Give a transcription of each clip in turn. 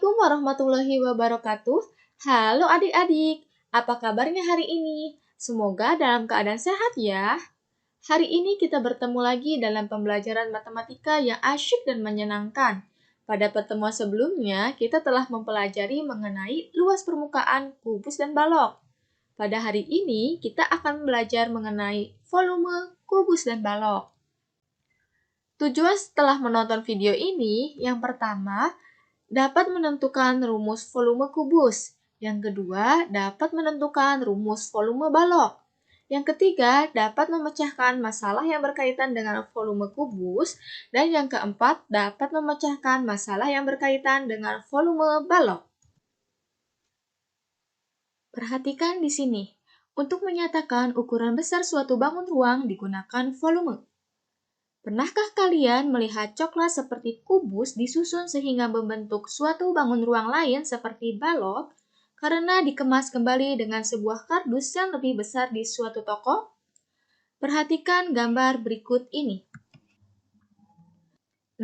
Assalamualaikum warahmatullahi wabarakatuh. Halo adik-adik, apa kabarnya hari ini? Semoga dalam keadaan sehat ya. Hari ini kita bertemu lagi dalam pembelajaran matematika yang asyik dan menyenangkan. Pada pertemuan sebelumnya, kita telah mempelajari mengenai luas permukaan kubus dan balok. Pada hari ini, kita akan belajar mengenai volume kubus dan balok. Tujuan setelah menonton video ini, yang pertama, dapat menentukan rumus volume kubus. Yang kedua, dapat menentukan rumus volume balok. Yang ketiga, dapat memecahkan masalah yang berkaitan dengan volume kubus. Dan yang keempat, dapat memecahkan masalah yang berkaitan dengan volume balok. Perhatikan di sini. Untuk menyatakan ukuran besar suatu bangun ruang digunakan volume. Pernahkah kalian melihat coklat seperti kubus disusun sehingga membentuk suatu bangun ruang lain seperti balok karena dikemas kembali dengan sebuah kardus yang lebih besar di suatu toko? Perhatikan gambar berikut ini.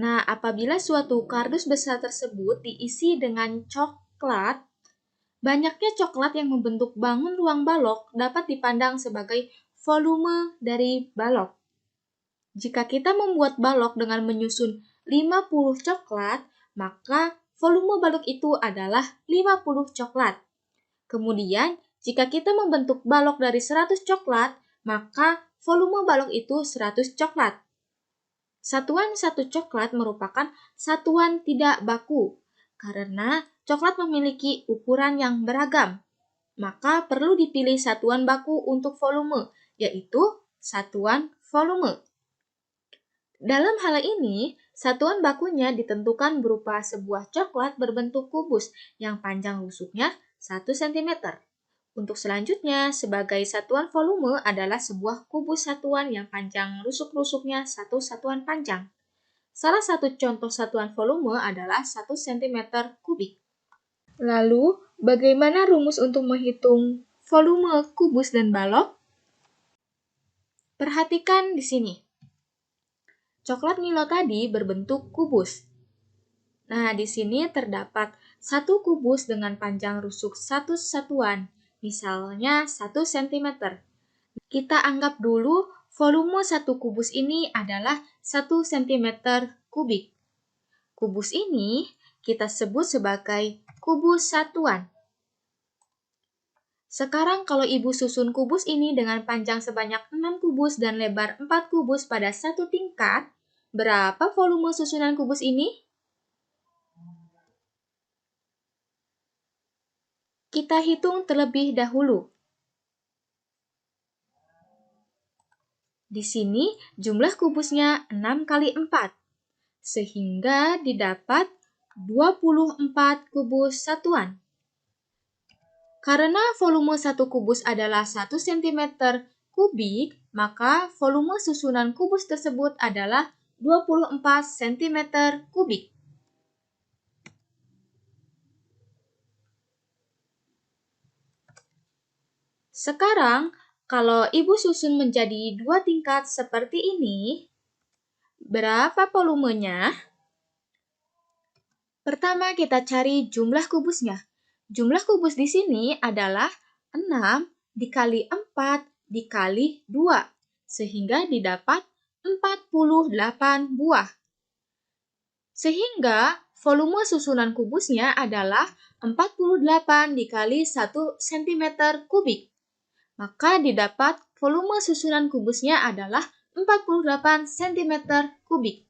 Nah, apabila suatu kardus besar tersebut diisi dengan coklat, banyaknya coklat yang membentuk bangun ruang balok dapat dipandang sebagai volume dari balok. Jika kita membuat balok dengan menyusun 50 coklat, maka volume balok itu adalah 50 coklat. Kemudian, jika kita membentuk balok dari 100 coklat, maka volume balok itu 100 coklat. Satuan satu coklat merupakan satuan tidak baku, karena coklat memiliki ukuran yang beragam. Maka perlu dipilih satuan baku untuk volume, yaitu satuan volume. Dalam hal ini, satuan bakunya ditentukan berupa sebuah coklat berbentuk kubus yang panjang rusuknya 1 cm. Untuk selanjutnya, sebagai satuan volume adalah sebuah kubus satuan yang panjang rusuk-rusuknya 1 satuan panjang. Salah satu contoh satuan volume adalah 1 cm kubik. Lalu, bagaimana rumus untuk menghitung volume kubus dan balok? Perhatikan di sini. Coklat Milo tadi berbentuk kubus. Nah, di sini terdapat satu kubus dengan panjang rusuk 1 satuan, misalnya 1 cm. Kita anggap dulu volume satu kubus ini adalah 1 cm kubik. Kubus ini kita sebut sebagai kubus satuan. Sekarang kalau Ibu susun kubus ini dengan panjang sebanyak 6 kubus dan lebar 4 kubus pada satu tingkat, berapa volume susunan kubus ini? Kita hitung terlebih dahulu. Di sini jumlah kubusnya 6 kali 4, sehingga didapat 24 kubus satuan. Karena volume satu kubus adalah 1 cm kubik, maka volume susunan kubus tersebut adalah 24 cm kubik. Sekarang, kalau Ibu susun menjadi 2 tingkat seperti ini, berapa volumenya? Pertama, kita cari jumlah kubusnya. Jumlah kubus di sini adalah 6 dikali 4 dikali 2, sehingga didapat 48 buah. Sehingga volume susunan kubusnya adalah 48 dikali 1 cm kubik. Maka didapat volume susunan kubusnya adalah 48 cm kubik.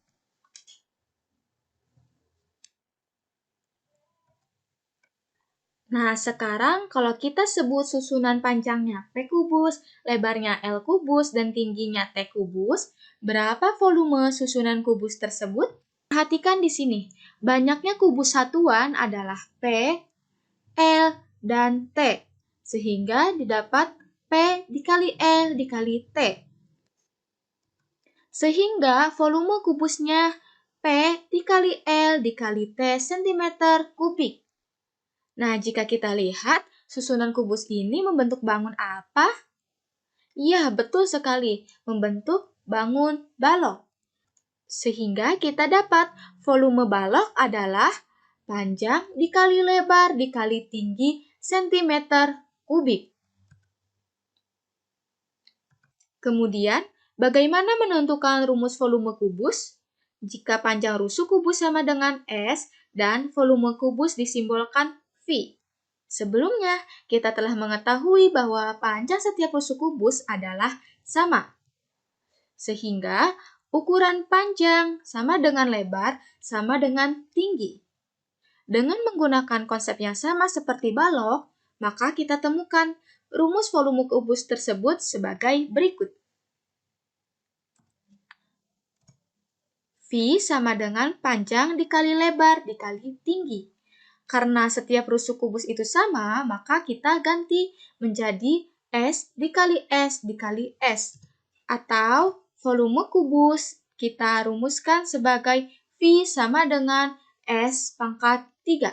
Nah, sekarang kalau kita sebut susunan panjangnya P kubus, lebarnya L kubus, dan tingginya T kubus, berapa volume susunan kubus tersebut? Perhatikan di sini, banyaknya kubus satuan adalah P, L, dan T, sehingga didapat P dikali L dikali T. Sehingga volume kubusnya P dikali L dikali T cm kubik. Nah, jika kita lihat, susunan kubus ini membentuk bangun apa? Iya, betul sekali, membentuk bangun balok. Sehingga kita dapat volume balok adalah Panjang dikali lebar dikali tinggi sentimeter kubik. Kemudian, bagaimana menentukan rumus volume kubus? Jika panjang rusuk kubus sama dengan S dan volume kubus disimbolkan V. Sebelumnya, kita telah mengetahui bahwa panjang setiap rusuk kubus adalah sama. Sehingga, ukuran panjang sama dengan lebar sama dengan tinggi. Dengan menggunakan konsep yang sama seperti balok, maka kita temukan rumus volume kubus tersebut sebagai berikut. V sama dengan panjang dikali lebar dikali tinggi. Karena setiap rusuk kubus itu sama, maka kita ganti menjadi S dikali S dikali S. Atau volume kubus kita rumuskan sebagai V sama dengan S pangkat 3.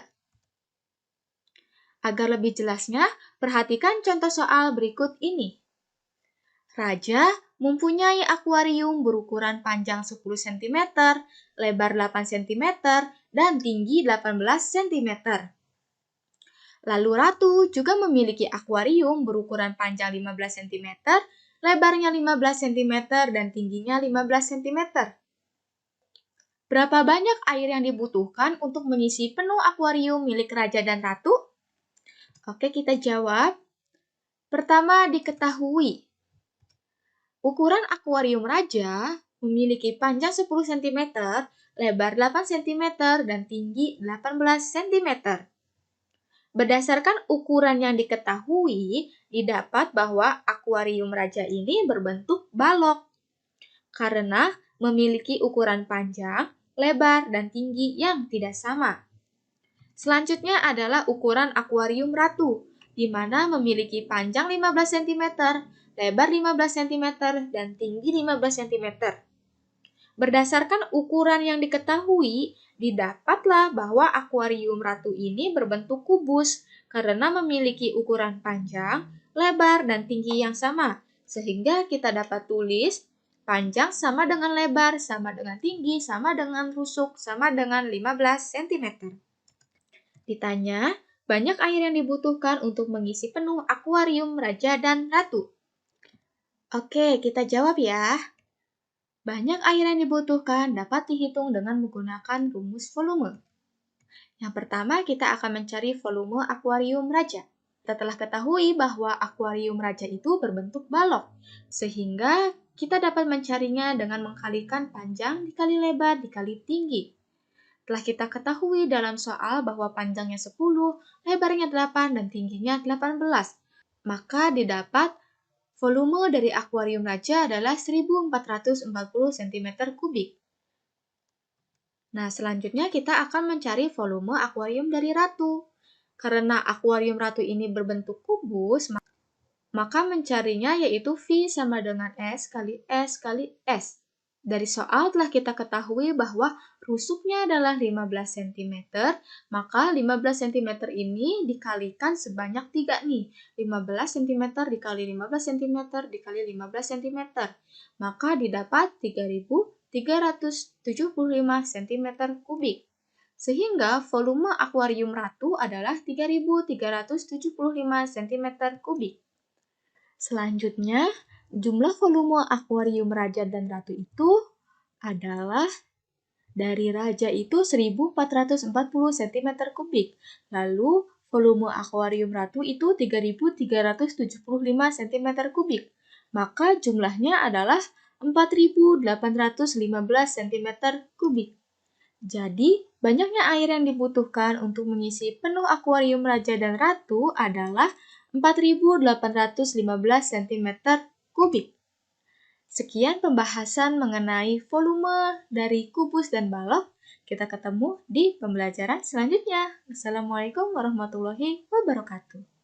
Agar lebih jelasnya, perhatikan contoh soal berikut ini. Raja mempunyai akuarium berukuran panjang 10 cm, lebar 8 cm, dan tinggi 18 cm. Lalu Ratu juga memiliki akuarium berukuran panjang 15 cm, lebarnya 15 cm, dan tingginya 15 cm. Berapa banyak air yang dibutuhkan untuk mengisi penuh akuarium milik Raja dan Ratu? Oke, kita jawab. Pertama, diketahui ukuran akuarium Raja memiliki panjang 10 cm, lebar 8 cm, dan tinggi 18 cm. Berdasarkan ukuran yang diketahui, didapat bahwa akuarium Raja ini berbentuk balok karena memiliki ukuran panjang, lebar, dan tinggi yang tidak sama. Selanjutnya adalah ukuran akuarium Ratu, di mana memiliki panjang 15 cm, lebar 15 cm, dan tinggi 15 cm. Berdasarkan ukuran yang diketahui, didapatlah bahwa akuarium Ratu ini berbentuk kubus karena memiliki ukuran panjang, lebar, dan tinggi yang sama. Sehingga kita dapat tulis panjang sama dengan lebar, sama dengan tinggi, sama dengan rusuk, sama dengan 15 cm. Ditanya, banyak air yang dibutuhkan untuk mengisi penuh akuarium Raja dan Ratu. Oke, kita jawab ya. Banyak air yang dibutuhkan dapat dihitung dengan menggunakan rumus volume. Yang pertama, kita akan mencari volume akuarium Raja. Kita telah ketahui bahwa akuarium Raja itu berbentuk balok, sehingga kita dapat mencarinya dengan mengkalikan panjang dikali lebar dikali tinggi. Telah kita ketahui dalam soal bahwa panjangnya 10, lebarnya 8, dan tingginya 18. Maka didapat volume dari akuarium Raja adalah 1440 cm3. Nah, selanjutnya kita akan mencari volume akuarium dari Ratu. Karena akuarium Ratu ini berbentuk kubus, maka mencarinya yaitu V sama dengan S kali S kali S. Dari soal telah kita ketahui bahwa rusuknya adalah 15 cm, maka 15 cm ini dikalikan sebanyak 3 nih. 15 cm dikali 15 cm dikali 15 cm. Maka didapat 3.375 cm3. Sehingga volume akuarium Ratu adalah 3.375 cm3. Selanjutnya, jumlah volume akuarium Raja dan Ratu itu adalah dari Raja itu 1440 cm3. Lalu volume akuarium Ratu itu 3375 cm3. Maka jumlahnya adalah 4815 cm3. Jadi, banyaknya air yang dibutuhkan untuk mengisi penuh akuarium Raja dan Ratu adalah 4815 cm3. Sekian pembahasan mengenai volume dari kubus dan balok. Kita ketemu di pembelajaran selanjutnya. Wassalamualaikum warahmatullahi wabarakatuh.